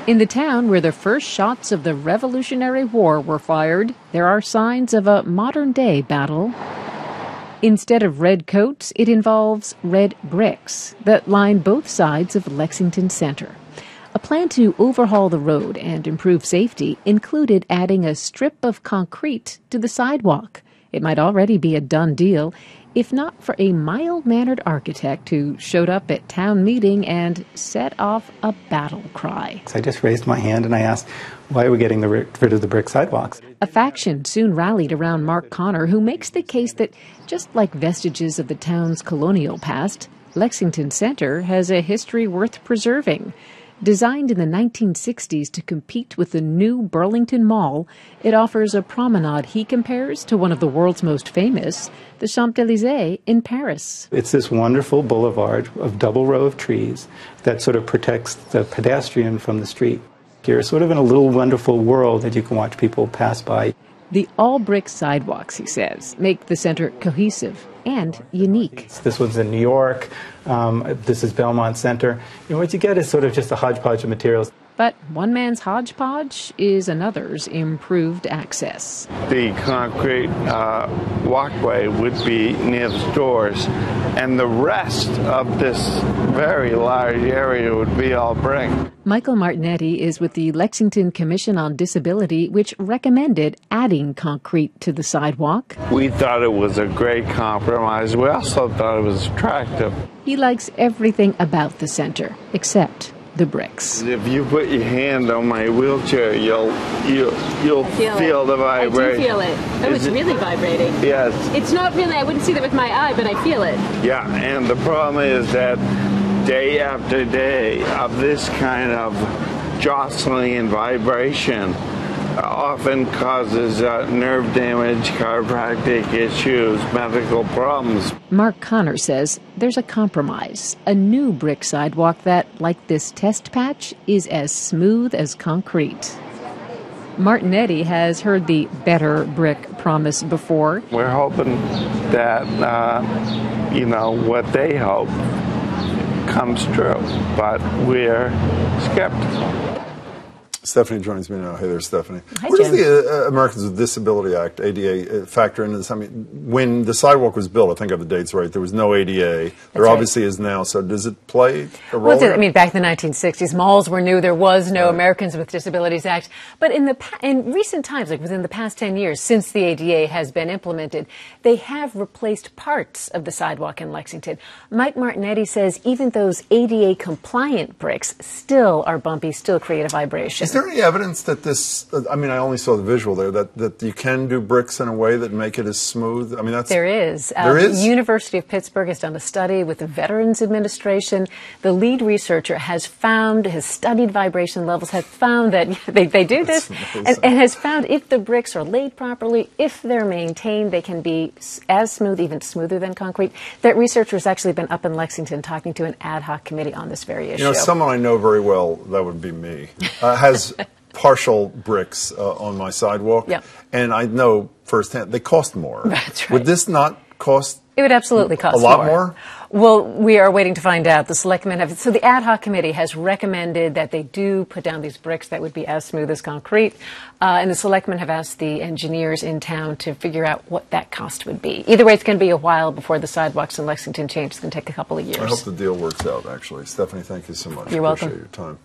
In the town where the first shots of the Revolutionary War were fired, there are signs of a modern-day battle. Instead of red coats, it involves red bricks that line both sides of Lexington Center. A plan to overhaul the road and improve safety included adding a strip of concrete to the sidewalk. It might already be a done deal, if not for a mild-mannered architect who showed up at town meeting and set off a battle cry. I just raised my hand and I asked, why are we getting rid of the brick sidewalks? A faction soon rallied around Mark Connor, who makes the case that, just like vestiges of the town's colonial past, Lexington Center has a history worth preserving. Designed in the 1960s to compete with the new Burlington Mall, it offers a promenade he compares to one of the world's most famous, the Champs-Élysées in Paris. It's this wonderful boulevard of double row of trees that sort of protects the pedestrian from the street. You're sort of in a little wonderful world that you can watch people pass by. The all-brick sidewalks, he says, make the center cohesive and unique. This was in New York. This is Belmont Center. What you get is sort of just a hodgepodge of materials. But one man's hodgepodge is another's improved access. The concrete walkway would be near the stores, and the rest of this very large area would be all brick. Michael Martinetti is with the Lexington Commission on Disability, which recommended adding concrete to the sidewalk. We thought it was a great compromise. We also thought it was attractive. He likes everything about the center, except the bricks. If you put your hand on my wheelchair, you'll feel the vibration. I do feel it. Oh, it's really vibrating. Yes. It's not really, I wouldn't see that with my eye, but I feel it. Yeah, and the problem is that day after day of this kind of jostling and vibration often causes nerve damage, chiropractic issues, medical problems. Mark Connor says there's a compromise, a new brick sidewalk that, like this test patch, is as smooth as concrete. Martinetti has heard the better brick promise before. We're hoping that, what they hope comes true, but we're skeptical. Stephanie joins me now. Hey there, Stephanie. Hi, Where does Jim. the Americans with Disability Act, ADA, factor into this? I mean, when the sidewalk was built, I think I have the dates right, there was no ADA. There obviously is now. So does it play a role? Well, I mean, back in the 1960s, malls were new. There was no Americans with Disabilities Act. But in recent times, like within the past 10 years, since the ADA has been implemented, they have replaced parts of the sidewalk in Lexington. Mike Martinetti says even those ADA-compliant bricks still are bumpy, still create a vibration. Is there any evidence that this, I mean, I only saw the visual there, that you can do bricks in a way that make it as smooth? I mean, that's... There is. There is? The University of Pittsburgh has done a study with the Veterans Administration. The lead researcher has studied vibration levels, has found that they do this, and has found if the bricks are laid properly, if they're maintained, they can be as smooth, even smoother than concrete. That researcher has actually been up in Lexington talking to an ad hoc committee on this very issue. You know, someone I know very well, that would be me, has partial bricks on my sidewalk, and I know firsthand they cost more. That's right. Would this not cost? It would absolutely cost a lot more. Well, we are waiting to find out. The selectmen have, so the ad hoc committee has recommended that they do put down these bricks that would be as smooth as concrete, and the selectmen have asked the engineers in town to figure out what that cost would be. Either way, it's going to be a while before the sidewalks in Lexington change. It's going to take a couple of years. I hope the deal works out, actually. Stephanie, thank you so much. You're welcome. Appreciate your time.